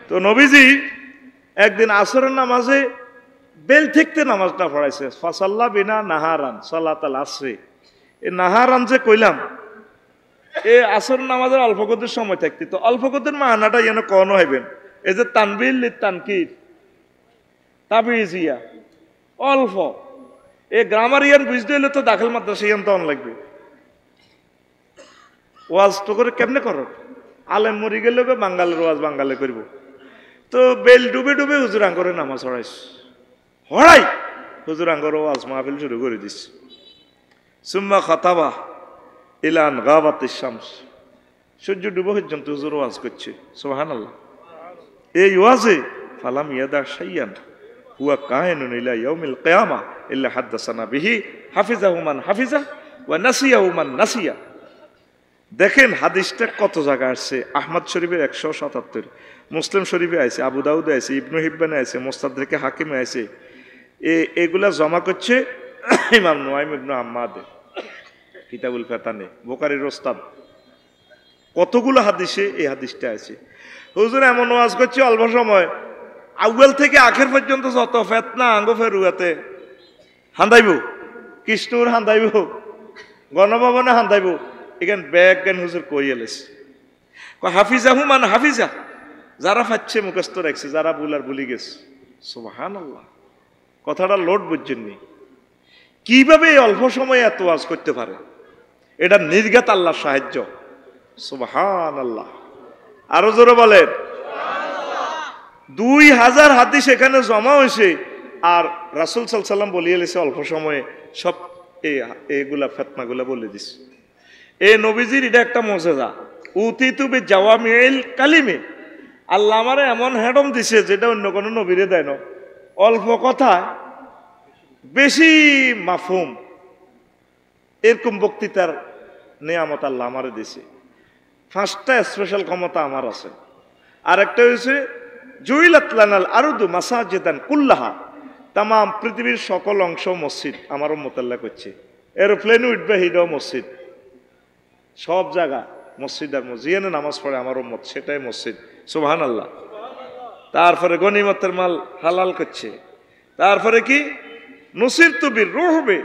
তো নবীজি একদিন আসরের নামাজে বেল থেকে নামাজটা পড়াইছে, ফাসাল্লা বিনা নাহারান সালাতাল আসরে। এই নাহারান যে কইলাম, এই আসর নামাজের অল্প কদের সময় থাকতে, তো অল্প কদের মাহানাটা যেন কন হইবেন। এই যে তানবিল তানকির তাবিজিয়া অল্প, এই গ্রামার ইয়ান বুঝতে হলে তো দাখিল মাদ্রাসা ইয়ান তো অন লাগবে। ওয়াজ তো করে কেমনে করো, আলেম মরি গেলে বাঙ্গালের ওয়াজ বাঙ্গালে করব। তো বেল ডুবে ডুবে হুজুর আঙ্গরে নামাজ হড়াইস, হড়াই হুজুর আঙ্গর ওয়াজ মাহফিল শুরু করে দিস। সুম্মা খাতাবা ইলান গাবাতিশ শামস, সূর্য ডুবে পর্যন্ত হুজুর ওয়াজ করছে। সুবহানাল্লাহ। এই ওয়াজে ফালাম ইয়াদা শাইয়ান হুয়া কায়িনুন ইলা ইয়াউমিল কিয়ামা ইল্লা হাদাসানা বিহি হাফিজাহু মান হাফিজা ওয়া নাসিয়াহু মান নাসিয়া। দেখেন হাদিসটা কত জায়গা আসছে। আহমদ শরীফের 177, মুসলিম শরীফে আছে, আবু দাউদে আছে, ইবনু হিব্বানে আছে, মুস্তাদরিকে হাকিমে আছে। এগুলা জমা করছে ইমাম নুয়াইম ইবনে আম্মাদে কিতাবুল ফিতানে, বুখারীর ওস্তাদ। কতগুলো হাদিসে এই হাদিসটা আছে। হুজুর এমন ওয়াজ করছে অল্প সময়, আউয়াল থেকে আখের পর্যন্ত যত ফেতনা আঙ্গ ফেরুয়াতে হান্দাইব, কৃষ্ণুর হান্দাইব, গণভবনে হান্দাইব, এখান ব্যাগ জ্ঞান হুজুর কই এলেছে। হাফিজাহু মান হাফিজা, যারা ফাচ্ছে মুখস্থ রাখছে, যারা বুলার ভুলি গেছে। সুবহানাল্লাহ, কথাটা লোড বুঝছেননি। কিভাবে এই অল্প সময়ে এত ওয়াজ করতে পারে, এটা নির্ঘাত আল্লাহর সাহায্য। সুবহানাল্লাহ, আরো জোরে বলেন। 2000 হাদিস এখানে জমা হয়েছে, আর রাসূল সাল্লাল্লাহু আলাইহি ওয়াসাল্লাম বলিয়ে এলেছে অল্প সময়ে সব এইগুলা ফিতনাগুলা বলে দিছে। এই নবীজির এটা একটা মুজিজা। উতিতু বিজাওয়ামিল কালিমে, আল্লাহ আমারে এমন হেডম দিছে যেটা অন্য কোনো নবীরে দেয় না। অল্প কথা বেশি মাফহুম, এরকম বক্তৃতার নিয়ামত আল্লাহ আমারে দিছে। 5টা স্পেশাল ক্ষমতা আমার আছে। আরেকটা হয়েছে জুইলাত লানাল আরদু মাসাজিদান কুল্লাহা, তাম পৃথিবীর সকল অংশ মসজিদ আমার উম্মত আল্লাহ করছে। এরোপ্লেন উঠবে হিডও মসজিদ, সব জায়গা মসজিদ আর মসজিদ নামাজ পড়ে আমার উম্মত, সেটাই মসজিদ। সুবহানাল্লাহ। তারপরে গনিমতের মাল হালাল করছে। তারপরে কি নুসিরতু বিররুহবি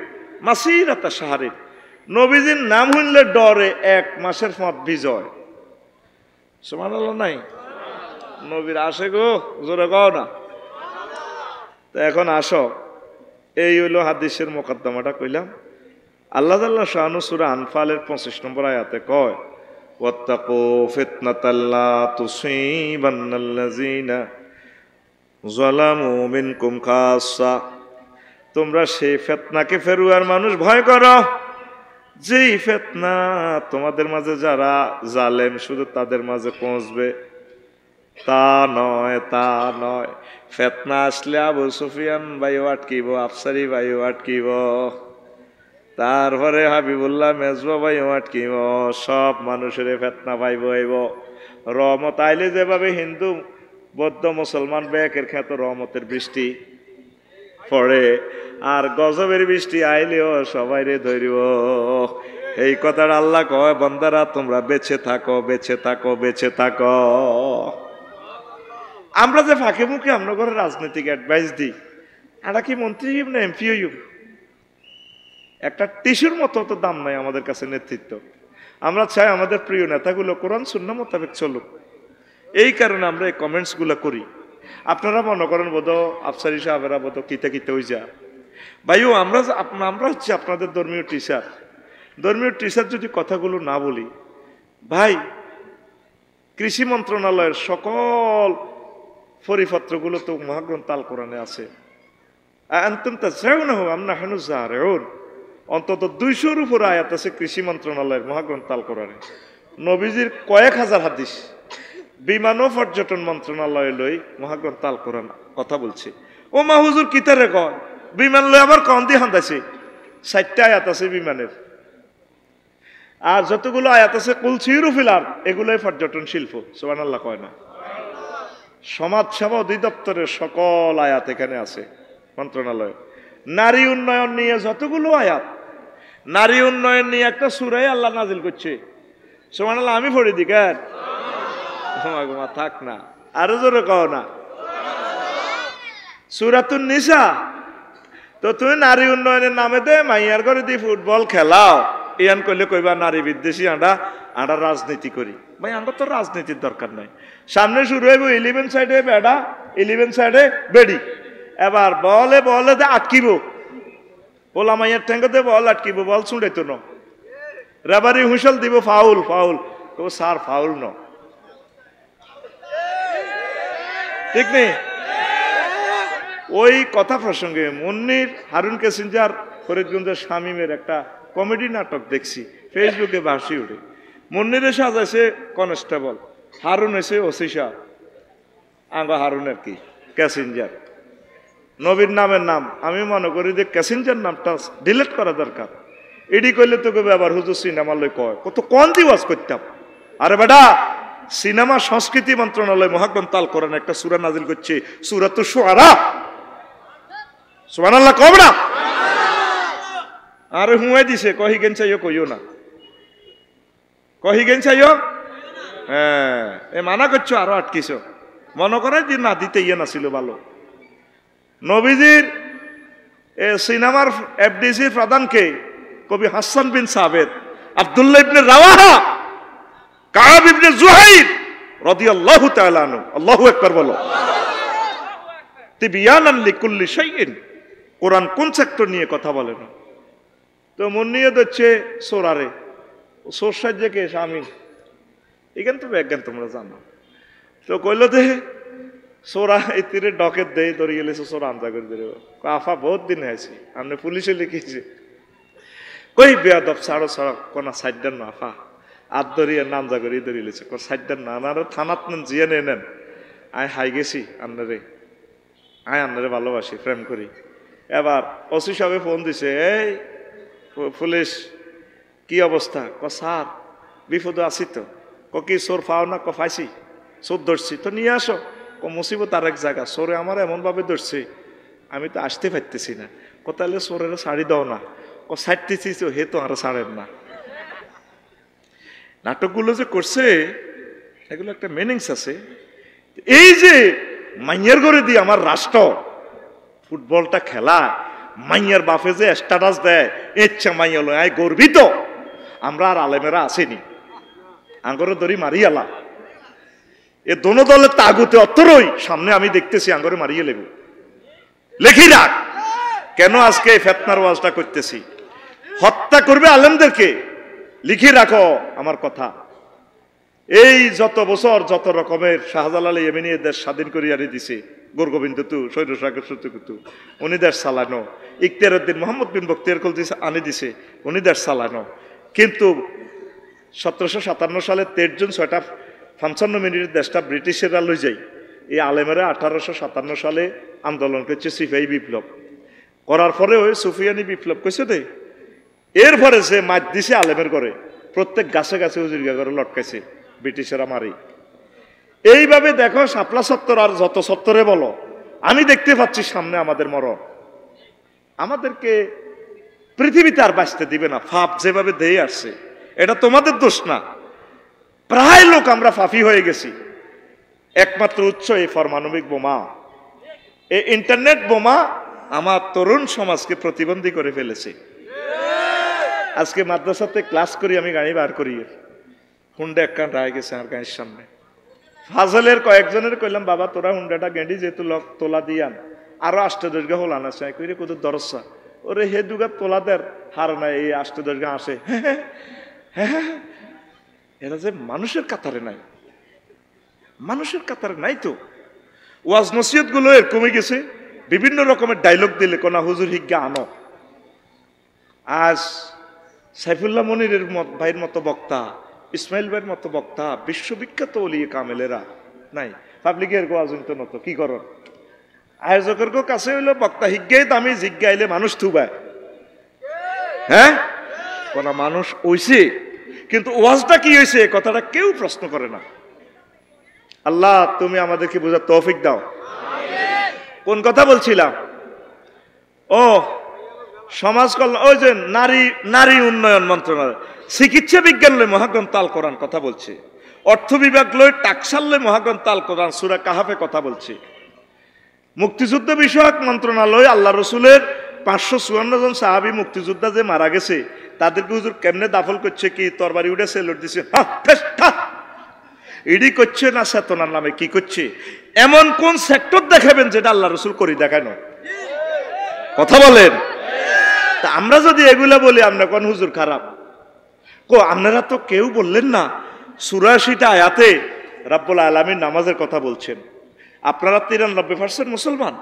মাসিরাতা শাহরিন, নবীজির নাম হইলে ডরে 1 মাসের পথ বিজয়। সুবহানাল্লাহ নাই? নবীর আসে গো, জোরে কও না। তো এখন আসো, এই হইল হাদিসের মোকদ্দমাটা কইলাম। আল্লাহ তাআলা শানু সূরা আনফালের 25 নম্বর আয়াতে কয়, ওয়াত্তাকু ফিতনাতাল লা তুসিবান্নাল্লাযিনা যালামু মিনকুম খাসসা, তোমরা সেই ফিতনাকে ফেরুয়ার মানুষ ভয় করো, যেই ফিতনা তোমাদের মাঝে যারা জালেম শুধু তাদের মাঝে পৌঁছবে। তা নয়, তা নয়। ফিতনা আসলে আবু সুফিয়ান ভাইও আটকিব, আফসারি ভাইও আটকিব, তারপরে হাবিবুল্লাহ মেজবা ভাইও আটকিব, সব মানুষের ফিতনা পাইব আইব। রহমত আইলে যেভাবে হিন্দু বৌদ্ধ মুসলমান ব্যাকের খ্যাত রহমতের বৃষ্টি পড়ে, আর গজবের বৃষ্টি আইলেও সবাই রে ধরিব। এই কথাটা আল্লাহ কয়, বান্দারা তোমরা বেঁচে থাকো, বেঁচে থাকো, বেঁচে থাকো। আমরা যে ফাঁকে মুখে আমরা করে রাজনৈতিক অ্যাডভাইস দিই, এটা কি মন্ত্রী না এমপি হইব? একটা টিস্যুর মতো তো দাম নাই আমাদের কাছে নেতৃত্ব। আমরা চাই আমাদের প্রিয় নেতাগুলো কোরআন সুন্নাহ মোতাবেক চলুক। এই কারণে আমরা এই কমেন্টস গুলো করি। আপনারা মনে করেন বোধ আফসারি সাহেবেরা বোধ কিতে কিতে হয়ে যা ভাইও, আমরা হচ্ছে আপনাদের ধর্মীয় টিচার। ধর্মীয় টিচার যদি কথাগুলো না বলি, ভাই কৃষি মন্ত্রণালয়ের সকল পরিপত্রগুলো তো মহাগ্রন্থ আল কোরআনে আছে। অন্তত 200-র উপর আয়াত আছে কৃষি মন্ত্রণালয়ের মহাগ্রন্থ আল কোরআনে। নবীজির কয়েক হাজার হাদিস। বিমান ও পর্যটন মন্ত্রণালয় লই মহাগ্রন্থ আল কোরআন কথা বলছে। ও মা হুজুর কিতারে কয় বিমান লই আবার কম দিয়ে হান্দাইছে। 60টা আয়াত আছে বিমানের, আর যতগুলো আয়াত আছে কুল সিরু ফিল আরদ, এগুলোই পর্যটন শিল্প। সুবহানাল্লাহ কয় না? সমাজ সেবা অধিদপ্তরের সকল আয়াত এখানে আছে মন্ত্রণালয়। নারী উন্নয়ন নিয়ে যতগুলো আয়াত, নারী উন্নয়ন নিয়ে একটা সূরাই আল্লাহ নাজিল করছে। সুবহানাল্লাহ, আমি পড়ে দিই কেন? থাক না, আরো জোরে কও না। সূরাতুন নিসা। তো তুমি নারী উন্নয়নের নামে দে মাইয়ার ঘরে দিয়ে ফুটবল খেলাও, ইয়ান করলে কইবা নারী বিদ্বেষী, আমরা রাজনীতি করি। ভাই আমরা তো রাজনীতির দরকার নাই। সামনে শুরু হইব 11 সাইডে বেড়া, 11 সাইডে বেড়ি। এবার বলে দে আটকিব, পোলা মাইয়ার ঠেঙ্গতে বল আটকিব, বল ছুঁড়ে তো ন রেবারি হুঁসল দিব, ফাউল ফাউল, তো স্যার ফাউল ন, ঠিক নেই? ওই কথা প্রসঙ্গে মুন্নির হারুন ক্যাসেঞ্জার ফরিদগঞ্জের শামীমের একটা কমেডি নাটক দেখছি, ফেসবুকে ভাসি উঠে। মুন্নিরে সাজাইছে কনস্টেবল, হারুন হয়েছে ওসি সাহেব। আঙ্গ হারুনের কি ক্যাসেঞ্জার, নবীর নামের নাম। আমি মনে করি যে ক্যাসেঞ্জার নামটা ডিলিট করা দরকার। এডি করলে তোকে ব্যাপার হুজুর সিনেমা লই কয় কত কোন দিওয়াজ করতাম। আরে বেটা, সিনেমা সংস্কৃতি মন্ত্রণালয় মহাগ্রন্থাল করেন একটা সূরা নাজিল করছে, সূরাতুশ শুআরা। সুবহানাল্লাহ কও না? আরে হুঁয়ে দিছে, কহি গেন চাইও কইও না, কহি গেন চাইও। হ্যাঁ, এ মানা করছো আরো আটকিছ, মনে করে যে না দিতে ইয়ে না ছিল ভালো। নবীজির সিনেমার এফডিসির প্রধানকে কবি হাসান বিন সাবের, আব্দুল্লাহ ইবনে রাওয়াহা, কাব ইবনে জুহাইর রাদিয়াল্লাহু তাআলা আনহু, আল্লাহু আকবার বলো। তিবিয়ানান লিকুল্লি শাইইন, কোরআন কোন সেক্টর নিয়ে কথা বলে না। তো মুন্নিয়ে হচ্ছে সোরারে, সোর সাহায্যে কে শামিল, এখান তো ব্যাজ্ঞান তোমরা জানো। তো কইল দে সোরা এই তীরে ডকের দেয় ধরে গেলে সোরা আন্দা করে দিল। আফা বহুত দিন হয়েছে, আপনি পুলিশে লিখেছে, কই বেয়াদব ছাড়ো ছাড়ো কোনা সাইডার না আফা, আর ধরিয়ে নামজা করে ধরে লেছে সাইডার না, আনারও থানাত নেন জিয়ে নেন। আয় হাই গেছি আপনারে, আয় আপনারে ভালোবাসি, প্রেম করি। এবার ওসি সাহেব ফোন দিছে, এই পুলিশ কি অবস্থা? স্যার বিপদে আছি তো। কি চোর পাও না? পাইছি, চোর ধরছি তো নিয়ে আসো। মুসিবত আর এক জায়গা, চোরে আমার এমনভাবে ধরছে আমি তো আসতে পারতেছি না। তাহলে চোরের শাড়ি দাও না, ছাড়তেছি হে তো আর ছাড়েন না। নাটকগুলো যে করছে এগুলো একটা মিনিংস আছে। এই যে মাইয়ার ঘরে দিয়ে আমার রাষ্ট্র ফুটবলটা খেলা, মাইয়ার বাপে যে স্ট্যাটাস দেয়, ইচ্ছা মাইয়া লয় আয় গর্বিত। আমরা আর আলেমেরা আসেনি, আঙ্গরে দড়ি মারিয়ালা। এ দোনো দলের তাগুতে অতরই সামনে আমি দেখতেছি আঙ্গরে মারিয়ে লেবু। লেখি রাখ, কেন আজকে এই ফেতনার ওয়াজটা করতেছি? হত্যা করবে আলেমদেরকে, লিখে রাখো আমার কথা। এই যত বছর যত রকমের শাহজালাল ইয়েমেনি দেশ স্বাধীন করিয়া দিছে, গোরগোবিন্দ তু সৈরসাগর সত্যকুতু উনি দেশ চালানো, ইখতিয়ারউদ্দিন মোহাম্মদ বিন বখতিয়ার খলজি আনি দিছে উনি দেশ চালানো। কিন্তু 1757 সালে 13 জুন 6:55 মিনিটের দেশটা ব্রিটিশেরা লই যায়। এই আলেমেরা 1857 সালে আন্দোলন করছে, সিপাহী বিপ্লব করার পরে ওই সুফিয়ানি বিপ্লব করছে দে। এরপরে সে মাছ দিছে আলেমের করে, প্রত্যেক গাছে গাছে হুজুরগা করে লটকাইছে, ব্রিটিশেরা মারি। এইভাবে দেখো শাপলা সত্তর আর যত সত্তরে বলো, আমি দেখতে পাচ্ছি সামনে আমাদের মরণ। আমাদেরকে পৃথিবীতে আর বাঁচতে দিবে না। ফাপ যেভাবে দিয়ে আসছে, এটা তোমাদের দোষ না। প্রায় লোক আমরা ফাফি হয়ে গেছি। একমাত্র উৎস এই পারমাণবিক বোমা, এই ইন্টারনেট বোমা আমার তরুণ সমাজকে প্রতিবন্ধী করে ফেলেছে। আজকে মাদ্রাসাতে ক্লাস করি, আমি গাড়ি বার করি, হুন্ডা একখান রায় গেছে আর গাড়ির সামনে। ফাজলের কয়েকজনের কইলাম, বাবা তোরা হুন্ডাটা গেঁডি যেহেতু লোক তোলা দিয়ান, আরো 8-10 হোলান আছে কইরে কত দরসা ওরে হে দুগা তোলাদের হার নাই, এই 8-10 আসে। এরা যে মানুষের কাতারে নাই, মানুষের কাতারে নাই তো। ওয়াজ নসিহত গুলো এর কমে গেছে, বিভিন্ন রকমের ডায়লগ দিলে কোনা হুজুর হিজ্ঞা আনো। আজ সাইফুল্লাহ মনিরের ভাইয়ের মতো বক্তা, ইসমাইল ভাইয়ের মতো বক্তা, বিশ্ববিখ্যাত ওলিয়ে কামেলেরা নাই। পাবলিকের গোয়াজন্ত নত কি করন, আয়োজকের কাছে হইলো বক্তা হিজ্ঞাই দামি, জিজ্ঞাইলে মানুষ থুবায়। হ্যাঁ, কোনা মানুষ ওইছে, কিন্তু ওয়াজটা কি হয়েছে কথাটা কেউ প্রশ্ন করে না। আল্লাহ তুমি আমাদেরকে বোঝার তৌফিক দাও। কোন কথা বলছিলাম? ও সমাজ কল্যাণ, ওই যে নারী উন্নয়ন মন্ত্রণালয়, চিকিৎসা বিজ্ঞান মহাগ্রন্থ আল কোরআন কথা বলছে। অর্থ বিভাগ লই টাকসাল্লে মহাগ্রন্থ আল কোরআন সূরা কাহাফে কথা বলছি। মুক্তিযুদ্ধ বিষয়ক মন্ত্রণালয় আল্লাহ রসুলের 554 জন সাহাবী মুক্তিযোদ্ধা যে মারা গেছে তাদেরকে হুজুর কেমনে দাফল করছে, কি তরবারি উঠে সেলুট দিছে, ইডি করছে না চেতনার নামে কি করছে? এমন কোন সেক্টর দেখাবেন যেটা আল্লাহ রসুল করি দেখায় না? কথা বলেন। তা আমরা যদি এগুলা বলি আমরা কোন হুজুর খারাপ? আপনারা তো কেউ বললেন না 84টা আয়াতে রাব্বুল আলামিন নামাজের কথা বলছেন। আপনারা 93% মুসলমান,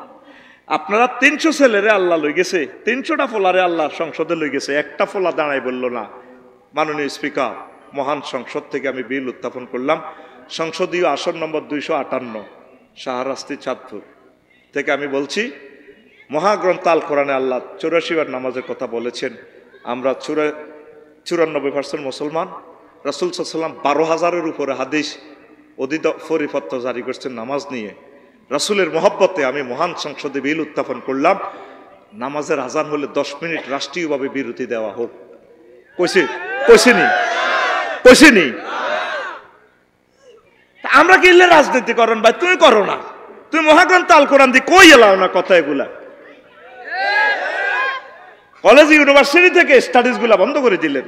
আপনারা 300 ছেলেরে আল্লাহ লই গেছে, 300টা ফোলারে আল্লাহ সংসদে লই গেছে, একটা ফোলা দাঁড়াই বলল না মাননীয় স্পিকার মহান সংসদ থেকে আমি বিল উত্থাপন করলাম, সংসদীয় আসন নম্বর 258 শাহরাস্তি চাঁদপুর থেকে আমি বলছি মহাগ্রন্থ আল কোরআনে আল্লাহ 84 বার নামাজের কথা বলেছেন। আমরা 94% মুসলমান। রাসূল সাল্লাল্লাহু আলাইহি ওয়াসাল্লাম 12,000-এর উপরে হাদিস অদিত পরিপত্র জারি করছেন নামাজ নিয়ে। রাসূলের মহব্বতে আমি মহান সংসদে বিল উত্থাপন করলাম, নামাজের আজান হলে 10 মিনিট রাষ্ট্রীয়ভাবে বিরতি দেওয়া হোক। কইছিনি আমরা কি রাজনীতি করেন ভাই? তুমি করো না, তুমি মহাগ্রন্থ আল কোরআন দিয়ে কই এলাও না কথা এগুলা। কলেজ ইউনিভার্সিটি থেকে স্টাডিজ গুলা বন্ধ করে দিলেন,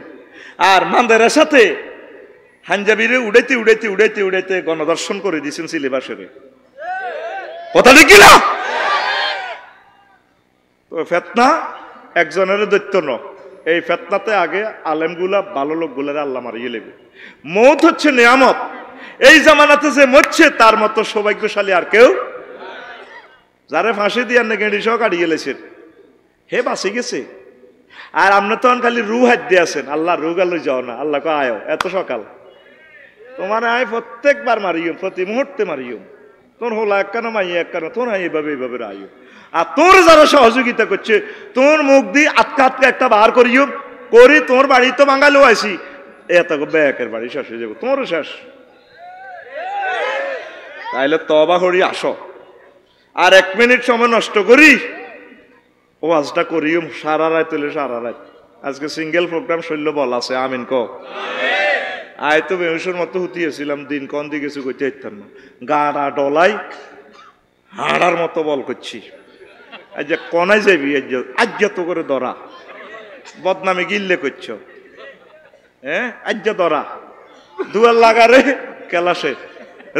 আর মান্দারের সাথে হাঞ্জাবিরে উড়াইতে উড়াইতে উড়াইতে উড়াইতে গণদর্শন করে দিয়েছেন সিলেবাসের। কথা ঠিক না? তো ফেতনা একজনের দৈত্য ন, এই ফেতনাতে আগে আলেমগুলা ভালো লোকগুলারে আল্লাহ মারিয়ে লেবে। মৌত হচ্ছে নিয়ামত, এই জামানাতে যে মরছে তার মতো সৌভাগ্যশালী আর কেউ। যারে ফাঁসি দিয়ে গেঁড়ি সহ কাটিয়ে গেলেছেন হে বাঁচে গেছে, আর আপনি তখন খালি রু হাত দিয়ে আছেন, আল্লাহ রু গাল যাও না, আল্লাহ কে আয়ো এত সকাল তোমার আয় প্রত্যেকবার মারিও, প্রতি মুহূর্তে মারিও, তোর হলো একখানো মাইয়া একখানো তোর এইভাবে এইভাবে আয়ো। আর তোর যারা সহযোগিতা করছে তোর মুখ দিয়ে আটকা আটকা একটা বার করিও করি, তোর বাড়ি তো বাঙালিও আইসি এত ব্যাকের বাড়ি শেষ হয়ে যাবো, তোমারও শেষ। তাইলে তবা করি আসো, আর 1 মিনিট সময় নষ্ট করি ওয়াজটা করিও সারা রাত হলে সারা রাত। আজকে সিঙ্গেল প্রোগ্রাম শৈল্য বল আছে আমিন ক আয় তো বেহুশের মতো হুতিয়েছিলাম, দিন কন দিয়ে কিছু করতে হইতাম না, গাড়া ডলাই হাড়ার মতো বল করছি। আজ যে কনাই যাবি আজ তো করে ধরা বদনামে গিল্লে করছ, হ্যাঁ আজ ধরা দুয়ার লাগারে কেলাসে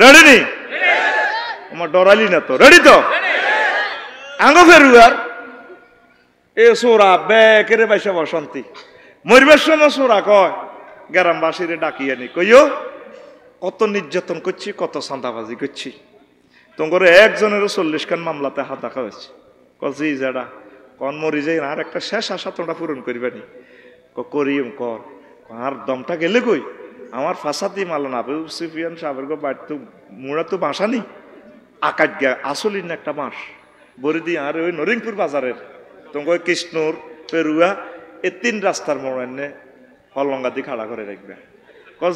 রেডি নি? আমার ডরালি না তো, রেডি তো? আঙ্গো ফেরুয়ার এ সোরা বেকেরে বাইসা বসন্তি মরিবার সময় সোরা কয় গ্রামবাসীরে ডাকিয়ে নি কইও কত নির্যাতন করছি, কত চাঁদাবাজি করছি, তোমার একজনের 40 খান মামলাতে হাত রাখা হয়েছে। কজি যারা কন মরি যাই আর একটা শেষ আশা তোমরা পূরণ করবে নি করিম কর আর দমটা গেলে কই আমার ফাঁসাতি মালান আবু সুফিয়ান সাহেবের বাড়ি তো মুড়া তো বাসা নি আকাশ গা আসলিন একটা মাস বরি দিয়ে আর ওই নরিংপুর বাজারের তোমার কৃষ্ণর পেরুয়া এই 3 রাস্তার মোড় এনে হলঙ্গা দিয়ে খাড়া করে রাখবে।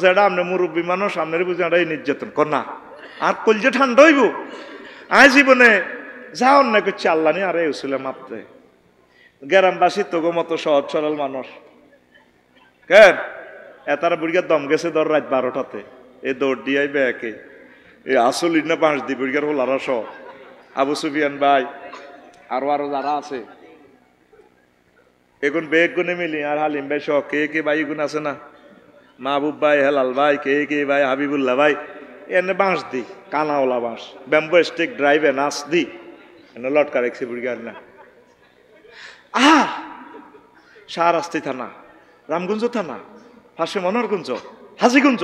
যেটা আপনি মুরব্বী মানুষ আপনার বুঝে এই নির্যাতন কর না আর কলজে ঠান্ডা হইব। আয় জীবনে যা অন্যায় করছে আল্লাহ নি আর এই ছিল মাপতে গ্রামবাসী তোগো মতো সহজ সরল মানুষ কেন এতারা বুড়িগার দম গেছে ধর রাত 12টাতে এই দৌড় দিয়ে ব্যাকে এই আসল না 5 দিয়ে বুড়িগার হল আরো সহ আবু সুফিয়ান ভাই আরো যারা আছে এখন বেগ গুনে মিলি আর হালিম ভাই সহ কে কে ভাই গুণ আছে না মাহবুব ভাই হেলাল ভাই কে কে ভাই হাবিবুল্লাহ ভাই এনে বাঁশ দি কানাওলা বাঁশ ব্যাম্বো স্টিক ড্রাইভে নাচ দি এনে লটকা রেখছি বুড়িগার না শাহরাস্তি থানা, রামগঞ্জ থানা, পাশে মনোহরগঞ্জ, হাজিগঞ্জ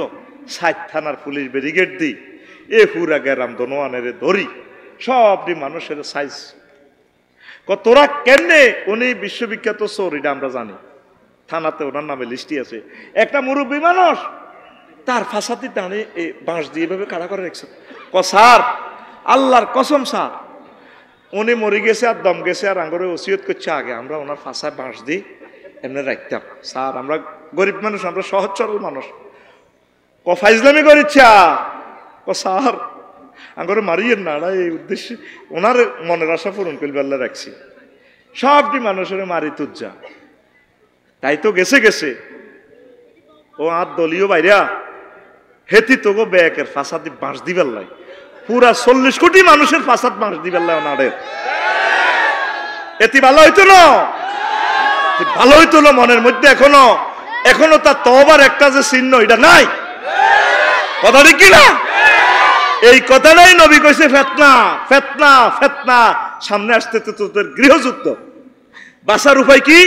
60 থানার পুলিশ ব্যারিকেড দি এ পুরা গেরাম দনোয়ানের ধরি সবটি মানুষের সাইজ তোরা কেমনে উনি বিশ্ববিখ্যাত চোর এটা আমরা জানি, থানাতে ওনার নামে লিস্টি আছে। একটা মুরব্বী মানুষ তার ফাঁসাতি দাঁড়িয়ে এই বাঁশ দিয়ে এভাবে কাড়া করে রেখেছে। স্যার আল্লাহর কসম স্যার উনি মরে গেছে আর দম গেছে আর আঙ্গরে ওসিয়ত করছে আগে আমরা ওনার ফাঁসায় বাঁশ দিই এমনি রাখতাম। স্যার আমরা গরিব মানুষ, আমরা সহজ সরল মানুষ, ফাইজলামি করিচ্ছা স্যার আঙ্গরে মারিয়েন না এই উদ্দেশ্যে ওনার মনের আশা পূরণ করবে আল্লাহ রাখছি। সবটি মানুষের মারি তুজ্জা তাই তো গেছে গেছে ও আর দলীয় বাইরা হেতি তোগো ব্যাকের ফাসাদি বাঁশ দিবেন লাই পুরা 40 কোটি মানুষের ফাসাদ বাঁশ দিবেন লাই ওনাদের এটি ভালো হইতো না ভালো হইতো না মনের মধ্যে এখনো তার তওবার একটা যে চিহ্ন এটা নাই কথা ঠিক কিনা এই কথাটাই নবী কইছে ফিতনা ফিতনা ফিতনা সামনে আসতে তো তোদের গৃহযুদ্ধ বাঁচার উপায় কি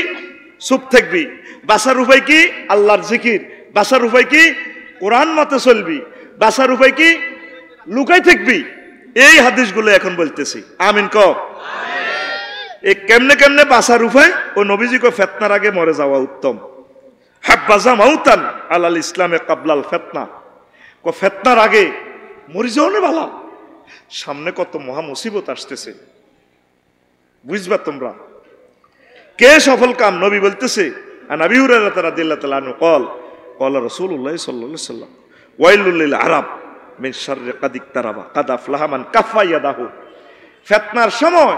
চুপ থাকবি বাঁচার উপায় কি আল্লাহর জিকির বাঁচার উপায় কি কোরআন মতে চলবি বাঁচার উপায় কি লুকাই থাকবি এই হাদিসগুলো এখন বলতেছি আমিন ক এই কেমনে কেমনে বাঁচার উপায় ও নবীজি কো ফিতনার আগে মরে যাওয়া উত্তম হাব্বাজা মাউতান আলাল ইসলামে কাবলাল ফিতনা কো ফিতনার আগে মরে যাও না ভালো সামনে কত মহা মুসিবত আসতেছে বুঝবা তোমরা কে সফল কাম নবী বলতেছে আন আবি হুরায়রা রাদিয়াল্লাহু তাআলা আনহু قال رسول الله صلى الله عليه وسلم ويل للعرب من شر قد اقترب قد افلح من كف يده ফিতনার সময়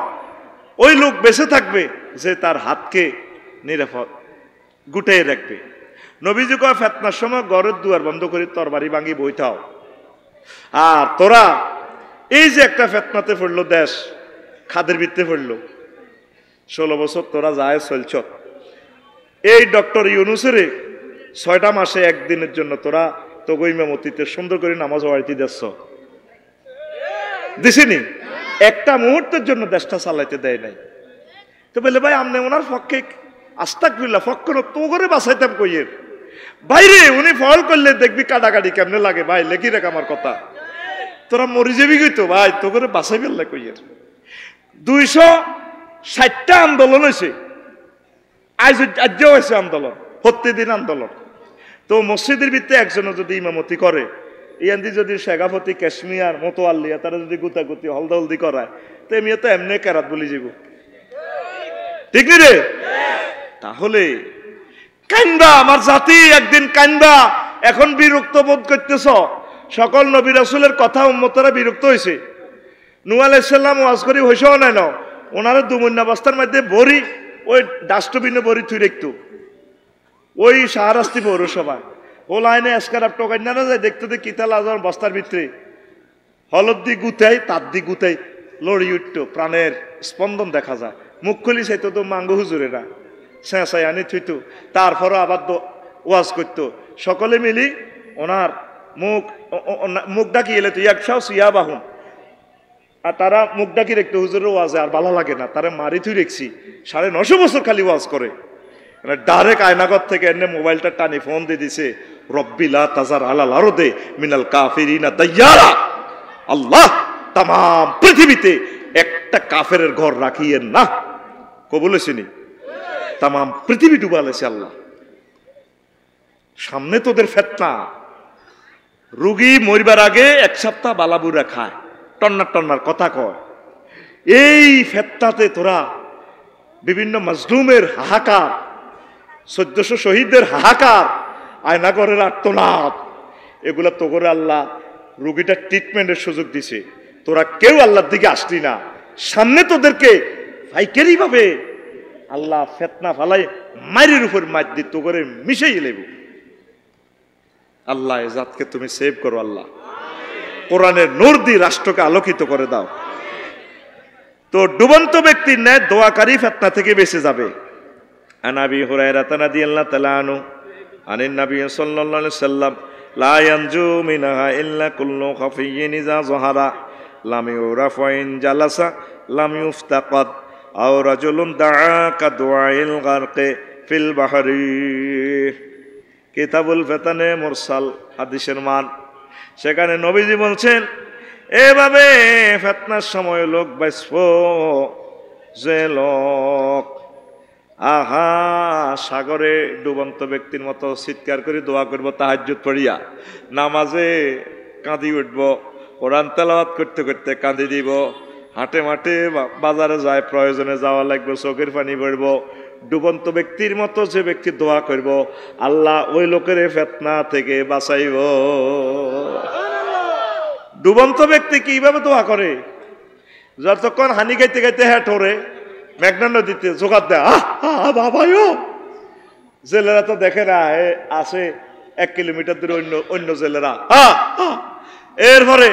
ওই লোক বেঁচে থাকবে যে তার হাতকে নিরাপদ গুটিয়ে রাখবে নবীজি কয় ফিতনার সময় ঘরের দুয়ার বন্ধ করে তরবারি ভাঙি বইতাও আর তোরা এই যে একটা ফিতনাতে পড়লো দেশ খাদের ভিত্তে পড়লো 16 বছর তোরা যায় চলছ এই ডক্টর ইউনুসের 6টা মাসে একদিনের জন্য তোরা তোগো ইমামতিতে সুন্দর করে নামাজ পড়াইতে দিচ্ছ দিছিনি একটা মুহূর্তের জন্য দেশটা চালাইতে দেয় নাই তো বলে ভাই আমনে ওনার পক্ষে আস্তাগফিরুল্লাহ পক্ষ তো করে বাঁচাইতাম কইয়ের বাইরে উনি ফল করলে দেখবি কাটাকাটি কেমনে লাগে ভাই লেখি রাখ আমার কথা তোরা মরি যাবি তো ভাই তো করে বাঁচাই ফেললে কইয়ের 260টা আন্দোলন হয়েছে আজও হয়েছে আন্দোলন প্রত্যেকদিন আন্দোলন তো মসজিদের ভিত্তে একজনও যদি ইমামতি করে ইয়ান্দি যদি শেখাপতি কাশ্মীর মোতোয়াল্লিয়া তারা যদি গুতাগুতি হলদলদি করায় তো এমনি তো এমনি কেরাত বলি যাব ঠিক রে তাহলে কান্দা আমার জাতি একদিন কান্দা এখন বিরক্ত বোধ করতেছ সকল নবী রাসূলের কথা উম্মতরা বিরক্ত হয়েছে নূহ আলাইহিস সালাম ওয়াজ করি হইছেও না ওনারা দুমুন্না বস্তার মধ্যে বড়ি ওই ডাস্টবিনে বড়ি থুই রাখতো ওই শাহরাস্তি পৌরসভা ও লাইনে এসকারাপ টোকাই না যায় দেখতে কিতাল আজর বস্তার ভিতরে হলদ দি গুতাই তার দি গুতাই লড়ি উঠতো প্রাণের স্পন্দন দেখা যায় মুখ খুলি চাইতো তো মাঙ্গু হুজুরেরা চেঁচাই আনি থুইতো তারপরও আবার ওয়াজ করতো সকলে মিলি ওনার মুখ ডাকি এলে তো একশাও সিয়া বাহুন আর তারা মুখ ডাকি রেখতো হুজুরের ওয়াজে আর ভালো লাগে না তারা মারি থুই রেখছি 950 বছর খালি ওয়াজ করে ডাইরেক্ট আয়নাগর থেকে এনে মোবাইলটা টানি ফোন দিয়ে দিছে রব্বিলা তাজার আলাল আরদে মিনাল কাফিরিনা দাইয়ারা আল্লাহ তাম পৃথিবীতে একটা কাফেরের ঘর রাখিয়েন না কবুল হয়েছিনি তাম পৃথিবী ডুবালেছে আল্লাহ সামনে তোদের ফিতনা রুগী মরিবার আগে 1 সপ্তাহ বালাবুরা খায় টন্নার কথা কয় এই ফিতনাতে তোরা বিভিন্ন মাজলুমের হাহাকার 1400 শহীদদের হাহাকার আয়নাগরের আর্তনাদ এগুলা তো করে আল্লাহ রোগীটা ট্রিটমেন্টের সুযোগ দিছে তোরা কেউ আল্লাহর দিকে আসলি না সামনে তোদেরকে ভাইকেরই ভাবে আল্লাহ ফিতনা ফালাই মায়ের উপর মার দি তো করে মিশাই লেব আল্লাহ এই জাতকে তুমি সেভ করো আল্লাহ কোরআনের নূর দিয়ে রাষ্ট্রকে আলোকিত করে দাও তো ডুবন্ত ব্যক্তির ন্যায় দোয়াকারী ফিতনা থেকে বেঁচে যাবে عن أبي هريرة رضي الله تعالى عنه عن النبي صلى الله عليه وسلم لا ينجو منها إلا كل خفي إذا ظهر لم يعرف وإن جلس لم يفتقد أو رجل دعا كدعاء الغرق في البحر কিতাবুল ফিতানে মুরসাল হাদিসের মান সেখানে নবীজি বলছেন এভাবে ফিতনার সময় লোক বাঁচবো যে লোক আহা সাগরে ডুবন্ত ব্যক্তির মতো চিৎকার করে দোয়া করবো তাহাজ্জুদ পড়িয়া নামাজে কাঁদি উঠব কোরআন তেলাওয়াত করতে করতে কাঁদি দিব হাটে মাঠে বাজারে যায় প্রয়োজনে যাওয়া লাগবে চোখের পানি পড়ব ডুবন্ত ব্যক্তির মতো যে ব্যক্তি দোয়া করব আল্লাহ ওই লোকের ফিতনা থেকে বাঁচাইব ডুবন্ত ব্যক্তি কিভাবে দোয়া করে যতক্ষণ হানি গাইতে গাইতে হ্যাঁ ঠোরে মেঘনা নদীতে জোগাড় দেয় বাবাও জেলেরা তো দেখে না আসে 1 কিলোমিটার দূরে অন্য অন্য জেলেরা এরপরে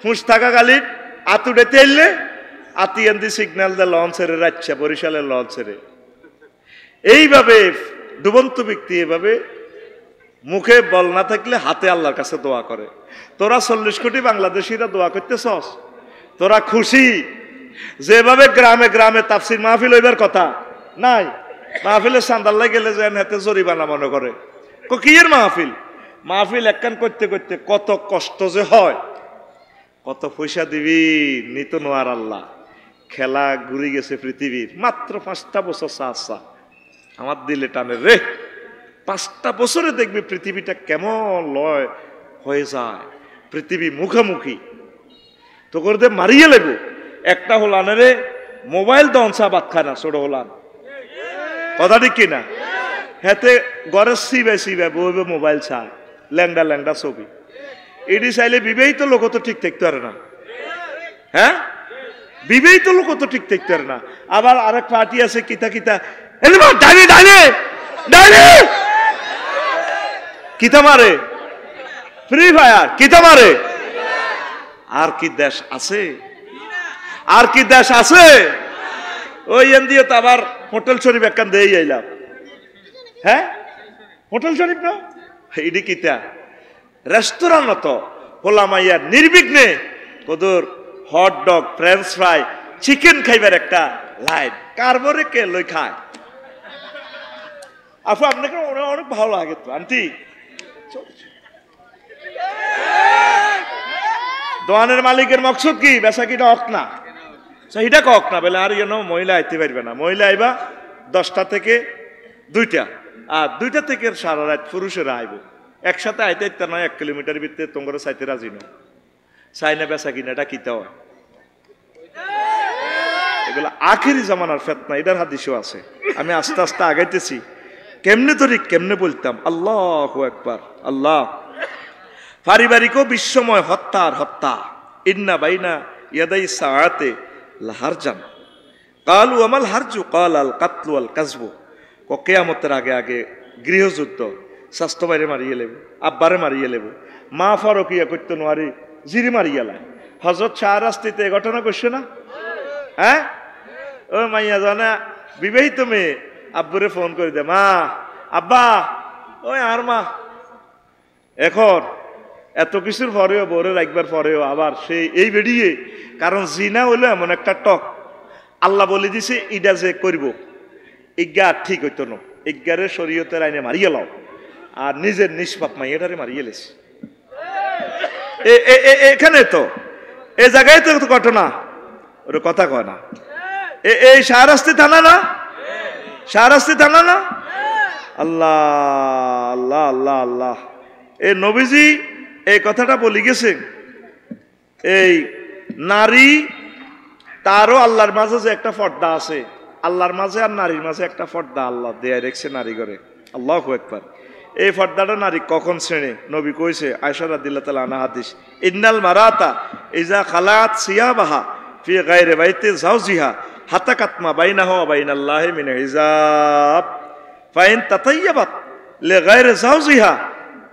হুঁশ থাকা গালির আতুড়ে তেললে আতিয়ান্দি সিগন্যাল দে লঞ্চের রাচ্ছা বরিশালের লঞ্চের এইভাবে ডুবন্ত ব্যক্তি এভাবে মুখে বল না থাকলে হাতে আল্লাহর কাছে দোয়া করে। তোরা 40 কোটি বাংলাদেশিরা দোয়া করতেছস, তোরা খুশি? যেভাবে গ্রামে গ্রামে তাফসির মাহফিল হইবার কথা নাই, মাহফিলের সান্দাল্লাই গেলে যেন হাতে জরিমানা মনে করে। কিয়ের মাহফিল? মাহফিল একখান করতে করতে কত কষ্ট যে হয়, কত পয়সা দিবি নিত নোয়ার আল্লাহ। খেলা ঘুরে গেছে পৃথিবীর, মাত্র 5টা বছর চা আমার দিলে টানে রে। 5টা বছরে দেখবি পৃথিবীটা কেমন লয় হয়ে যায়, পৃথিবী মুখোমুখি তো করে মারিয়ে লেব। একটা হলান রে মোবাইল দনসা বাদ খায় না, ছোট হলান কথা ঠিক কিনা? হেতে ঘরে সিবে সিবে বইবে মোবাইল চায়, ল্যাংডা ল্যাংডা ছবি। এটি চাইলে বিবাহিত লোক তো ঠিক থাকতে পারে না। হ্যাঁ, বিবাহিত লোক তো ঠিক থাকতে পারে না। আবার আরেক পার্টি আছে কিতা কিতা ডাইনে ডাইনে ডাইনে কিতা মারে, ফ্রি ফায়ার কিতা মারে। আর কি দেশ আছে? আর কি দেশ আছে? ওই এনদিও তো আবার হোটেল শরীফ একখান দিয়ে আইলাম। হ্যাঁ, হোটেল শরীফ না, এটি কিতা রেস্তোরাঁ তো হোলামাইয়া নির্বিঘ্নে কদর hot dog, French fry, chicken খাইবার একটা লাইন কারবরে কে লই খায়। আপু আপনাকে অনেক ভালো লাগে তো আন্টি। দোকানের মালিকের মকসদ কি? বেচা কিনা হক না, সেইটা কক না বলে আর যেন মহিলা আইতে পারবে না। মহিলা আইবা 10টা থেকে 2টা, আর 2টা থেকে সারা রাত পুরুষেরা আইব। একসাথে আইতে আইতে নয় 1 কিলোমিটার ভিতরে তোমরা চাইতে রাজি নয়। চাই না বেচা কিনাটা কিতা হয়, এগুলো আখেরি জামানার ফেতনা। এটার হাদিসও আছে। আমি আস্তে আস্তে আগাইতেছি, কেমনে ধরি কেমনে বলতাম। আল্লাহু আকবার। আল্লাহ পারিবারিক বিশ্বময় হত্যার হত্যা। ইন্না বাইনা ইয়াদাই সাআতে লাহারজান কালু আমাল হারজু কাল আল কাতলু আল কাজবু। কিয়ামতের আগে আগে গৃহযুদ্ধ, স্বাস্থ্য বাইরে মারিয়ে লেব, আব্বারে মারিয়ে লেব, মা ফারকিয়া করতে নোয়ারি জিরি মারিয়ে লাই। হযরত শাহ রাস্তিতে ঘটনা করছে না? হ্যাঁ, ও মাইয়া জানা বিবাহিত মেয়ে আব্বুরে ফোন করে দে, মা আব্বা ওই আর মা। এখন এত কিছুর পরেও, বরে রাখবার পরেও আবার সেই এই বেরিয়ে, কারণ জিনা হইলো এমন একটা টক, আল্লাহ বলে দিছে ইডা যে করব ইজ্ঞা ঠিক হইতো না, ইজ্ঞারে শরীয়তের আইনে মারিয়ে লাও, আর নিজের নিষ্পাপ মাইয়াটারে মারিয়ে লেছে। এখানে তো এ জায়গায় তো ঘটনা, ওর কথা কয় না। এই শাহরাস্তি থানা না? শাহরাস্তি থানা না? আল্লাহ আল্লাহ আল্লাহ আল্লাহ। এই নবীজি এই কথাটা বলি গেছে, এই নারী তারও আল্লাহর মাঝে যে একটা পর্দা আছে, আল্লাহর মাঝে আর নারীর মাঝে একটা পর্দা আল্লাহ দেয়া রেখেছে নারী করে। আল্লাহু আকবার। এই পর্দাটা নারী কখন শ্রেণী? নবী কইছে, আয়েশা রাদিয়াল্লাহু তাআলা আনহা হাদিস, ইন্নাল মারাতা ইজা খালাত সিয়াবাহা ফি গায়রি বাইতি যাওজিহা হাতাকাত মা বাইনাহু ওয়া বাইনাল্লাহি মিন হিজাব ফাইন তাতায়্যাবাত লিগায়রি যাওজিহা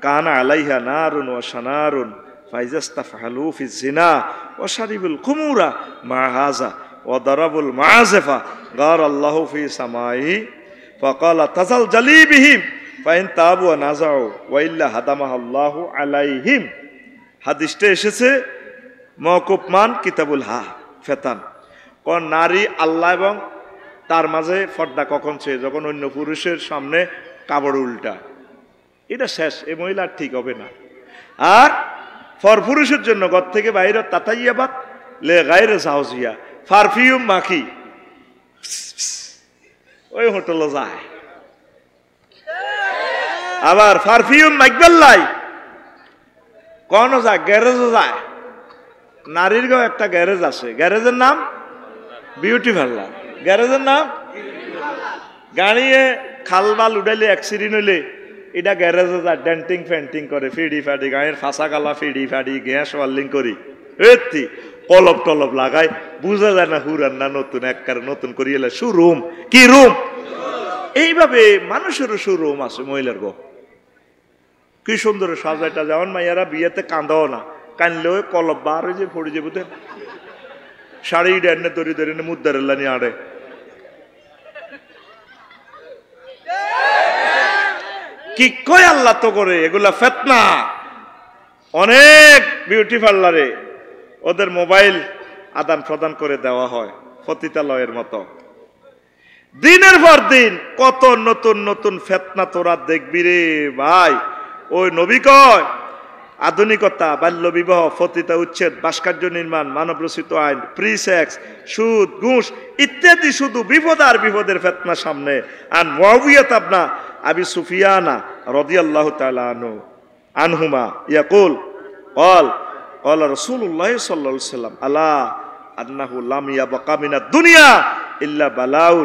কানা আলাইহা নারুন ওয়া শানারুন ফাইজাস্তাফআলু ফিজ জিনা ওয়া শারিবুল খুমুরা মা হাযা ওয়া দারাবুল মাআযিফা গার আল্লাহু ফি সামাইহি ফাকালা তাজাল জালিবিহিম ফাইন তাবু ওয়া নাযাউ ওয়া ইল্লা হাদামাহুল্লাহু আলাইহিম। হাদিসটা এসেছে মওকুফ মান কিতাবুল ফেতান। কোন নারী আল্লাহ এবং তার মাঝে পর্দা কখন সে যখন অন্য পুরুষের সামনে কাপড় উল্টা, এটা শেষ, এই মহিলা ঠিক হবে না। আর পুরুষের জন্য ঘর থেকে বাইরে তাতাইয়াবাত লে গায়রে যাওজিয়া, পারফিউম মাখি ওই হোটেলে যায়, আবার পারফিউম মাইকবেল্লাই কোন যায় গ্যারেজও যায়। নারীর গাও একটা গ্যারেজ আছে, গ্যারেজের নাম বিউটি পার্লার। গ্যারেজের নাম গাড়িয়ে খালবাল উঠাইলে অ্যাক্সিডেন্ট হইলে এটা গ্যারেজে যায়, ডেন্টিং ফেন্টিং করে, ফিডি ফাডি গায়ের ফাঁসা গালা ফিডি ফাডি গ্যাস ওয়ার্লিং করি, এতি কলপ টলপ লাগাই, বুঝা যায় না হুরান না নতুন একবার নতুন করিয়ে শোরুম। কি রুম? এইভাবে মানুষেরও শোরুম আছে মহিলার গো। কি সুন্দর সাজাইটা যেমন মাইয়ারা বিয়েতে কান্দাও না, কানলেও কলব বার হয়ে যে পড়ে যাবো, শাড়ি ডেনে দড়ি ধরে মুদারেল্লা নিয়ে আড়ে। কি কয় আল্লাহ তো করে এগুলা ফেতনা। অনেক বিউটি পার্লারে ওদের মোবাইল আদান প্রদান করে দেওয়া হয় পতিতালয়ের মতো। দিনের পর দিন কত নতুন নতুন ফেতনা তোরা দেখবি রে ভাই। ওই নবী কয় আধুনিকতা, বাল্য বিবাহ, পতিতা উচ্ছেদ, ভাস্কর্য নির্মাণ, মানব রচিত আইন, প্রি সেক্স, সুদ, ঘুষ ইত্যাদি শুধু বিপদ আর বিপদের ফেতনা সামনে। আর মুআবিয়া ইবনে আবি সুফিয়ান রাদিয়াল্লাহু তাআলা আনহুমা ইয়াকুল قال رسول الله صلى الله عليه وسلم الا انه لم يبقى من الدنيا الا بلاء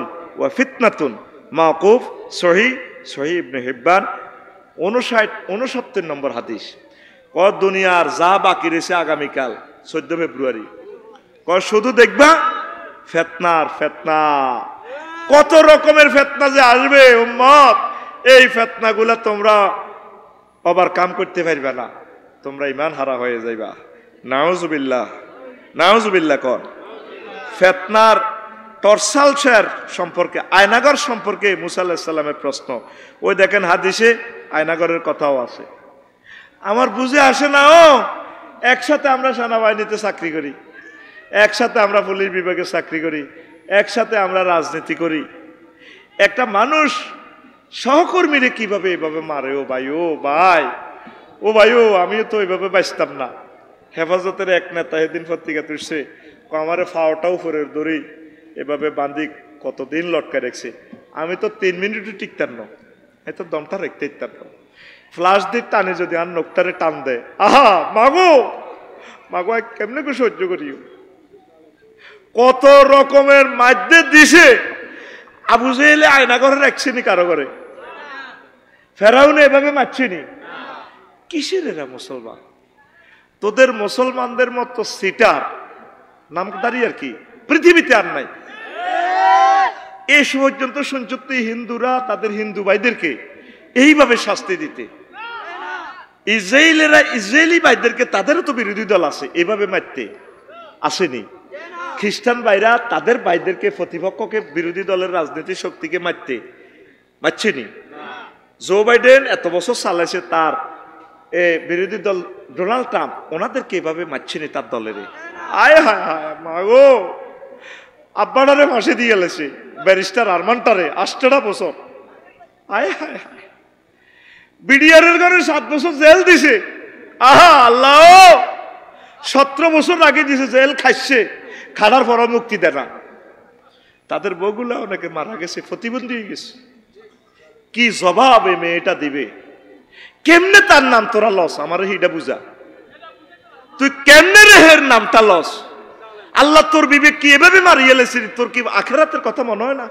وفتنه মাওকুফ সহিহ ইবনে হিব্বান 59 নম্বর হাদিস। দুনিয়ার যা বাকি রয়েছে আগামীকাল 14 ফেব্রুয়ারি, শুধু দেখবা ফেতনার ফেতনা। কত রকমের ফেতনা যে আসবে উম্মত, এই ফেতনাগুলা তোমরা ওভারকাম করতে পারবে না, তোমরা ঈমান হারা হয়ে যাইবা। নাউজুবিল্লাহ, নাউজুবিল্লাহ। কোন ফেতনার টর্সালশার সম্পর্কে, আয়নাগর সম্পর্কে মুসা আলাইহিস সালামের প্রশ্ন। ওই দেখেন হাদিসে আয়নাগরের কথাও আছে। আমার বুঝে আসে না, ও একসাথে আমরা সেনাবাহিনীতে চাকরি করি, একসাথে আমরা পুলিশ বিভাগে চাকরি করি, একসাথে আমরা রাজনীতি করি। একটা মানুষ সহকর্মীরে কিভাবে এভাবে মারে? ও ভাই, ও ভাই, ও ভাই, ও আমিও তো এইভাবে বাঁচতাম না। হেফাজতের এক নেতা এদিন পত্রিকা তুলছে, আমারে ফাওটা উপরের দড়ি এভাবে বান্ধি কতদিন লটকায় রেখেছে, আমি তো 3 মিনিটও টিকতাম না, এত দমটা রেখতে ইতাম না। ফ্লাশ দিয়ে টানে যদি আর নখটারে টান দেয়, আহা মাগো মাগো, কেমনে করে সহ্য করিও। কত রকমের মাধ্যে দিছে। আবু জেহেলে আয়নাগরে রাখছেনি কারো ঘরে, ফেরাউনে এভাবে মারছেনি। কিসের এরা মুসলমান? তোদের মুসলমানদের মতো সিটার নামদারি আর কি পৃথিবীতে আর নাই। এই পর্যন্ত শুনছ হিন্দুরা তাদের হিন্দু ভাইদেরকে এইভাবে শাস্তি দিতে, ইসরায়েলেরা ইসরায়েলি ভাইদেরকে, তাদেরও তো বিরোধী দল আছে, এভাবে মারতে আসেনি। খ্রিস্টান ভাইরা তাদের ভাইদেরকে, প্রতিপক্ষকে, বিরোধী দলের রাজনীতি শক্তিকে মারছেনি। জো বাইডেন এত বছর চালাইছে, তার বিরোধী দল ডোনাল্ড ট্রাম্প ওনাদেরকে এভাবে মারছেনি তার দলের। আয় হায় হায় মাগো, আব্বাটারে ফাঁসি দিয়ে গেলেছে, ব্যারিস্টার আরমানটারে 8টা বছর। আয় হায় হায়, বিডিআরের ঘরে 7 বছর জেল দিছে। আহা আল্লাহ, 17 বছর আগে দিছে জেল, খাইছে, খাড়ার পর মুক্তি দেয় না। তাদের বউগুলা অনেকে মারা গেছে, প্রতিবন্ধী হয়ে গেছে। কি জবাব এই মেয়েটা দিবে? কেমনে তার নাম তোরা লস? আমার হিটা বুঝা, তুই কেমনে রেহের নামটা লস? আল্লাহ তোর বিবেক কি এভাবে মারিয়ে লেছিস? তোর কি আখেরাতের কথা মনে হয় না?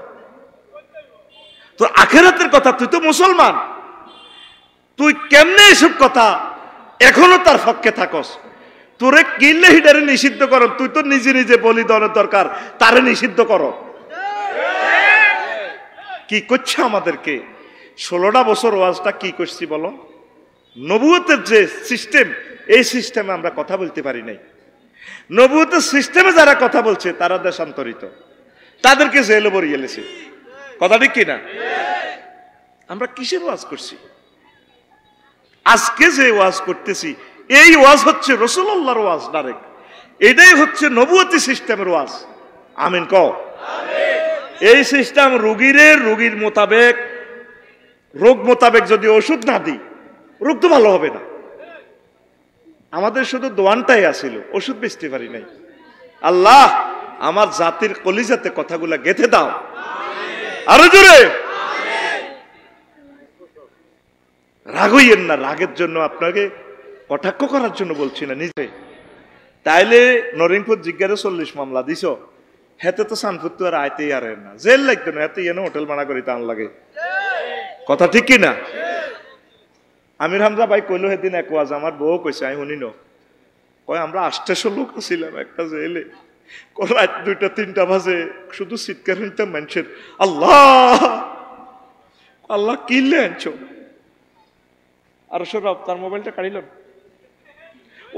তোর আখেরাতের কথা, তুই তো মুসলমান, তুই কেমনে এসব কথা এখনো তার পক্ষে থাকস? তোরে কিনলে হিটারে নিষিদ্ধ কর, তুই তো নিজে নিজে বলিদানের দরকার, তারে নিষিদ্ধ করো। কি করছে আমাদেরকে? 16টা বছর ওয়াজটা কি করছি বলো? নবুয়তের যে সিস্টেম, এই সিস্টেমে আমরা কথা বলতে পারি নাই। নবুয়তের সিস্টেমে যারা কথা বলছে তারা দেশান্তরিত, তাদেরকে জেলে ভরিয়ে গেছে। কথা ঠিক কিনা? আমরা কিসের ওয়াজ করছি? আজকে যে ওয়াজ করতেছি, এই ওয়াজ হচ্ছে রাসূলুল্লাহর ওয়াজ ডাইরেক্ট। এটাই হচ্ছে নবুয়তি সিস্টেমের ওয়াজ। আমিন কও। এই সিস্টেম রোগীর মোতাবেক, রোগ মোতাবেক যদি ওষুধ না দিই, রোগ তো ভালো হবে না। আমাদের শুধু দোয়ানটাই আসিল, ওষুধ বেচতে পারি নাই। আল্লাহ আমার জাতির কলিজাতে কথাগুলা গেঁথে দাও, আরো জোরে। রাগ হইয়েন না, রাগের জন্য আপনাকে কটাক্ষ করার জন্য বলছি না, নিজে। তাইলে নরিংপুর জিজ্ঞারে 40 মামলা দিছ, হেতে তো সানপুর তো আর আইতেই আর না, জেল লাগতো না, হেতে এনে হোটেল ভাড়া করি টান লাগে। কথা ঠিক কিনা? আমির হামজা ভাই কইলো সেদিন এক ওয়াজ, আমার বউ কইছে, আমি শুনি ন, কয় আমরা 800 লোক ছিলাম একটা জেলে, রাত 2টা-3টা বাজে শুধু চিৎকার শুনতাম মানুষের, আল্লাহ আল্লাহ কিনলে আনছো, আর সৌরভ তার মোবাইলটা কাড়িল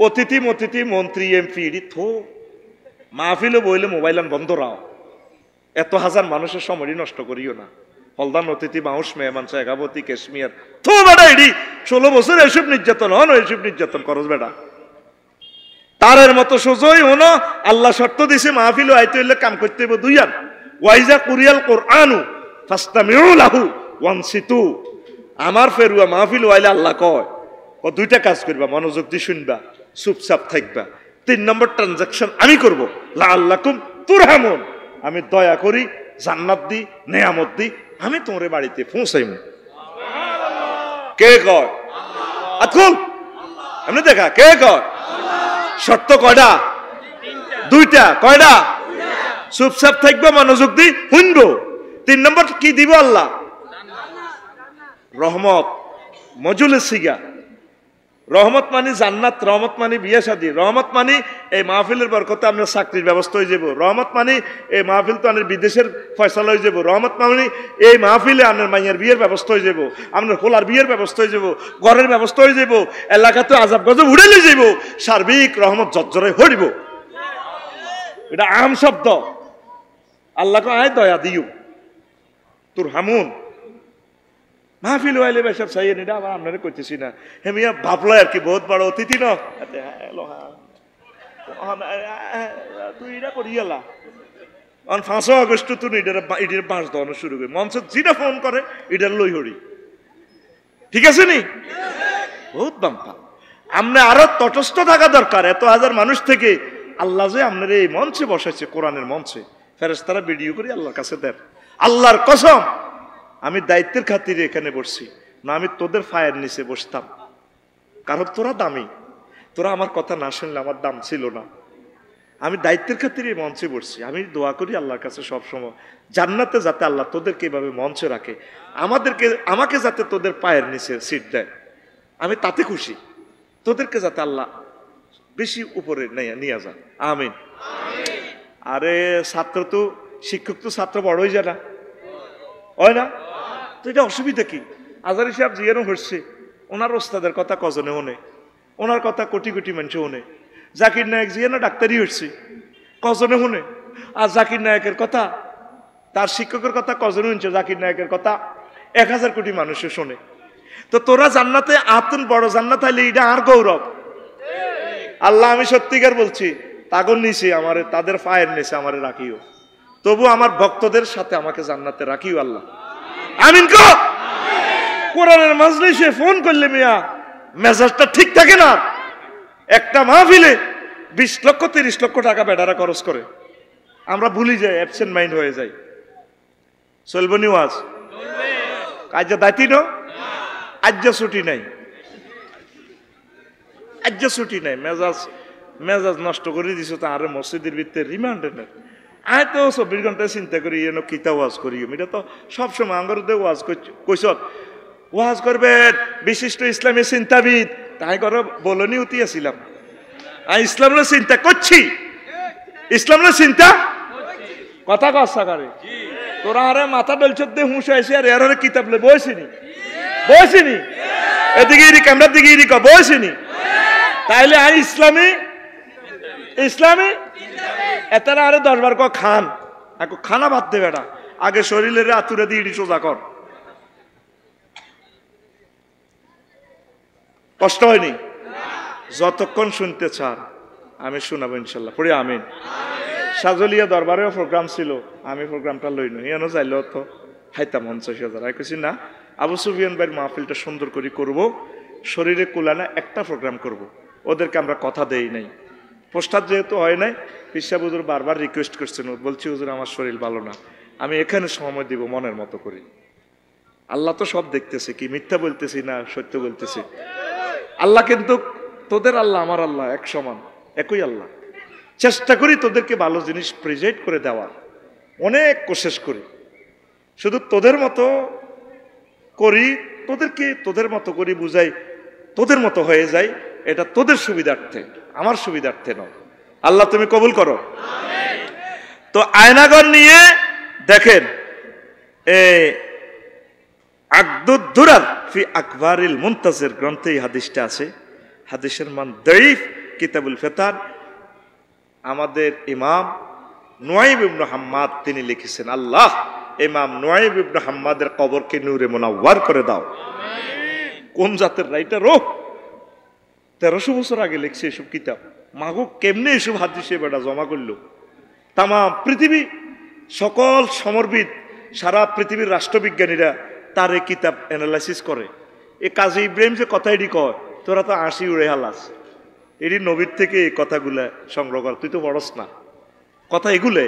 অতিথি মতিথি মন্ত্রী এমপি এডি থো মাহফিলে বইলে মোবাইল বন্ধ রাও এত হাজার মানুষের সময় নষ্ট করিও না হলদান অতিথি মাউস মেহমান শেখাবতী কাশ্মীর থো বেটা এডি 16 বছর এসব নির্যাতন হন এসব নির্যাতন করস বেটা তারের মতো সোজই হনো আল্লাহ শর্ত দিছে মাহফিল আইতে হইলে কাম করতে হইব দুইয়ান ওয়াইজা কুরিয়াল কোরআনু ফাস্তামিউ লাহু ওয়ানসিতু আমার ফেরুয়া মাহফিল আইলে আল্লাহ কয় ও দুইটা কাজ করবা মনোযোগ দিয়ে শুনবা চুপচাপ থাকবা 3 নম্বর ট্রানজাকশন আমি করব লাআল্লাকুম তুরহামুন আমি দয়া করি জান্নাত দি নেয়ামত দি আমি তোমারে বাড়িতে পৌঁছাইমু কে কয় আকুল আমি দেখা কে কয় শর্ত কয়টা দুইটা কয়টা চুপচাপ থাকবে মনোযোগ দি শুনবো 3 নম্বর কি দিব আল্লাহ রহমত মজুলে সিগা রহমত মানে জান্নাত রহমত মানে বিয়ে শাদী রহমত মানে এই মাহফিলের বরকতে আমরা চাকরির ব্যবস্থা হয়ে যাব রহমত মানে এই মাহফিল তো আমাদের বিদেশের ফয়সালা হয়ে যাব রহমত মানে এই মাহফিলে আপনার মাইয়ের বিয়ের ব্যবস্থা হয়ে যাব আপনার হোলার বিয়ের ব্যবস্থা হয়ে যাব ঘরের ব্যবস্থা হয়ে যাব এলাকাতে আজাব গজব উড়ে নিয়ে যাব সার্বিক রহমত জর্জরে হরিব এটা আম শব্দ আল্লাহকে আয় দয়া দিও তোর হামুন মাহফিল হইলে বেশব চাই এটা আবার আপনারা করতেছি না হেমিয়া ভাবলো আর কি বহুত বড় অতিথি ন তুই এটা করি গেলা 5 আগস্ট তুই এটার বাঁশ দেওয়ানো শুরু করি মঞ্চ যেটা ফোন করে এটার লই হরি ঠিক আছে নি বহুত বাম্পা আমরা আরো তটস্থ থাকা দরকার এত হাজার মানুষ থেকে আল্লাহ যে আপনার এই মঞ্চে বসাইছে কোরআনের মঞ্চে ফেরেশতারা ভিডিও করে আল্লাহর কাছে দেন আল্লাহর কসম আমি দায়িত্বের খাতিরে এখানে বসছি না আমি তোদের ফায়ের নিচে বসতাম কারণ তোরা দামি তোরা আমার কথা না শুনলে আমার দাম ছিল না আমি দায়িত্বের খাতিরে মঞ্চে বসছি আমি দোয়া করি আল্লাহর কাছে সবসময় জান্নাতে যাতে আল্লাহ তোদেরকে এভাবে মঞ্চে রাখে আমাকে যাতে তোদের পায়ের নিচে সিট দেয় আমি তাতে খুশি তোদেরকে যাতে আল্লাহ বেশি উপরে নিয়ে যায় আমিন আরে ছাত্র তো শিক্ষক তো ছাত্র বড় হয়ে যায় না হয় না তো এটা অসুবিধা কি আজারি সাহেব জিয়ানো হচ্ছে ওনার ওস্তাদের কথা কজনে হনে ওনার কথা কোটি কোটি মানুষ হনে জাকির নায়ক জিয়ানো ডাক্তারি হচ্ছে কজনে হনে আর জাকির নায়কের কথা তার শিক্ষকের কথা কজনে শুনছে জাকির নায়কের কথা 1000 কোটি মানুষে শোনে তো তোরা জান্নাতে আতুন বড় জান্নাত হইলে এটা আর গৌরব আল্লাহ আমি সত্যিকার বলছি তাগর নিচে আমারে তাদের পায়ের নিচে আমারে রাখিও তবু আমার ভক্তদের সাথে আমাকে জান্নাতে রাখিও আল্লাহ আমিন কো কোরআনের মাজলিসে ফোন করলে মিয়া মেজাজটা ঠিক থাকে না একটা মাহফিলে 20 লক্ষ 30 লক্ষ টাকা বেটারা খরচ করে আমরা ভুলি যাই অ্যাবসেন্ট মাইন্ড হয়ে যাই চলবো নি ওয়াজ কাজ দায়িত্ব না আজ ছুটি নাই আজ ছুটি নাই মেজাজ নষ্ট করে দিছ তো আরে মসজিদের ভিতরে রিমান্ডে নেই আয় তো 24 ঘন্টায় চিন্তা করি এনে কিতা ওয়াজ করি এটা তো সবসময় আমার ওয়াজ কইস ওয়াজ করবেন বিশিষ্ট ইসলামী চিন্তাবিদ তাই করে বলনি উঠিয়েছিলাম আমি ইসলামের চিন্তা করছি ইসলামের চিন্তা কথা কসা করে তোরা আরে মাথা ডলছত দিয়ে হুঁশ আইসি আর এর কিতাব লে বসিনি এদিকে ইরি ক্যামেরার দিকে ইরি বসিনি তাইলে আই ইসলামী এতারা আরে 10 বার খান খানা বাদ দে বেটা আগে শরীরের আতুরে দিয়ে ইডি সোজা কর কষ্ট হয়নি যতক্ষণ শুনতে চান আমি শোনাবো ইনশাল্লাহ পড়ি আমিন সাজলিয়া দরবারেও প্রোগ্রাম ছিল আমি প্রোগ্রামটা লইনি এনো যাইলেও তো হাইতাম 50,000 আমি কইছি না আবু সুফিয়ান ভাইয়ের মাহফিলটা সুন্দর করে করব শরীরে কুলানা একটা প্রোগ্রাম করব ওদেরকে আমরা কথা দেই নাই পোস্টার যেহেতু হয় নাই পিসা হুজুর বারবার রিকোয়েস্ট করছেন বলছি হুজুর আমার শরীর ভালো না আমি এখানে সময় দিব মনের মতো করি আল্লাহ তো সব দেখতেছে কি মিথ্যা বলতেছি না সত্য বলতেছি আল্লাহ কিন্তু তোদের আল্লাহ আমার আল্লাহ এক সমান একই আল্লাহ চেষ্টা করি তোদেরকে ভালো জিনিস প্রেজেন্ট করে দেওয়ার অনেক কোশিশ করি শুধু তোদের মতো করি তোদেরকে তোদের মতো করি বুঝাই তোদের মতো হয়ে যায় এটা তোদের সুবিধার্থে আমার সুবিধার্থে নয় আল্লাহ তুমি কবুল করো তো আয়নাগর নিয়ে দেখেন আকদুদ দুরার ফি আকবারিল মুনতাজির গ্রন্থে এই হাদিসটা আছে। হাদিসের মান দাঈফ, কিতাবুল ফিতান। আমাদের ইমাম নুয়াইব ইবনে হাম্মাদ তিনি লিখেছেন, আল্লাহ ইমাম নুয়াইব ইবনে হাম্মাদের কবরকে নূরে মুনাওয়ার করে দাও। কোন জাতের রাইটার? 1300 বছর আগে লিখছে এসব কিতাব। মাগো কেমনে এসব হাদিস বেটা জমা করলো? তাম পৃথিবী সকল সমরবিদ, সারা পৃথিবীর রাষ্ট্রবিজ্ঞানীরা তার এই কিতাব অ্যানালাইসিস করে। এ কাজী ইব্রাহিম যে কথা এটি কয়, তোরা তো আশি উড়ে হালাস, এটি নবীর থেকে এই কথাগুলা সংগ্রহ কর, তুই তো বড়স না, কথা এগুলো।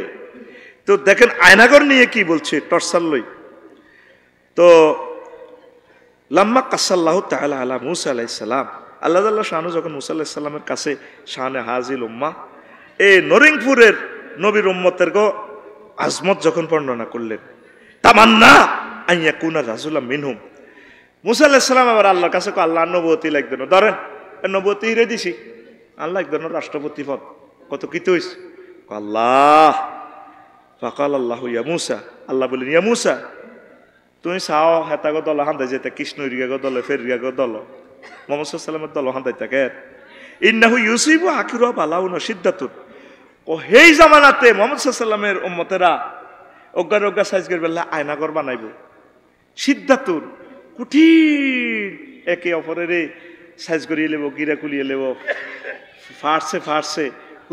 তো দেখেন আয়নাগর নিয়ে কি বলছে টর্সাল্লই। তো লাম্মা কাসাল্লাহু তাআলা আলা মুসা আলাইহিস সালাম, আল্লাহ তাআলা শানু যখন মুসা আলাইহিস সালামের কাছে শানে হাজিল উম্মাহ, এই নরিংপুরের নবীর উম্মতের গো আজমত যখন বর্ণনা করলেন, তামান্না আন ইয়াকুনা রাজুলাম মিনহুম, মুসা আলাইহিস সালাম আবার আল্লাহর কাছে আল্লাহ নবুয়তি লাগবেন, ধরেন নবুয়তি হিরে দিছি, আল্লাহ একজন রাষ্ট্রপতি পদ, কত কিতে হইছে? আল্লাহ ফাকাল আল্লাহু ইয়া মুসা, আল্লাহ বলেন ইয়া মুসা তুমি চাও হেতাগো দল হান্দাই যেতে, কৃষ্ণ ইরিগাগো দলে ফেরিগাগো দল, মুহাম্মদ সাল্লাল্লাহু আলাইহি ওয়াসাল্লামের দল হান্দাই থাকে, ইন্নাহু ইউসিবু আখিরা বালাউন সিদ্দাতুন। ও হেই জামানাতে মুহাম্মদ সাল্লাল্লাহু আলাইহি ওয়াসাল্লামের উম্মতেরা অজ্ঞার অজ্ঞা সাইজগের বেলা আয়নাঘর বানাইব, সিদ্দাতুন কঠিন, একে অপরের সাইজ করিয়ে লেব, গিরা কুলিয়ে লেব, ফার্সে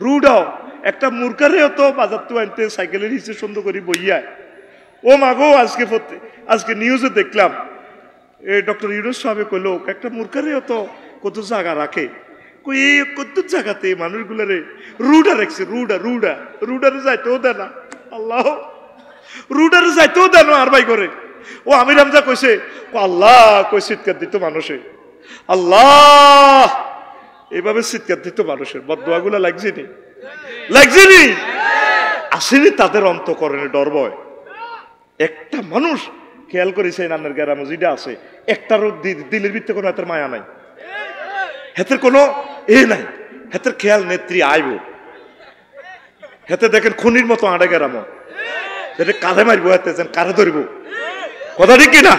রুডাও একটা মূর্খারেও তো বাজার তো আনতে সাইকেলের নিচে সুন্দর করে বইয়া। ও মাগো আজকে নিউজে দেখলাম ডক্টর ইউনূস সাহেব কইল একটা মূর্খারেও তো কত জায়গা রাখে, এই কত জায়গাতে মানুষগুলারে রুডা রাখছে, রুডারে যাইতেও দেয় না, আল্লাহ রুডারে যাইতেও দেয় না আর ভাই করে। ও আমির হামজা কইছে, আল্লাহ কই চিৎকার দিত মানুষে, আল্লাহ এভাবে চিৎকার দিত মানুষের বদদোয়াগুলা লাগছেনি আসেনি তাদের অন্তঃকরণে ডর ভয়। একটা মানুষ খেয়াল করেছে নানের গ্রাম যেটা আছে, একটারও দিলের ভিত্তে কোনো হাতের মায়া নাই, হাতের কোনো নাই, হাতের খেয়াল নেত্রী আইব, হাতে দেখেন খনির মতো আড়ে গ্রাম, কাঁধে মারবো, হাতে কারে ধরবো, কথা ঠিক কিনা?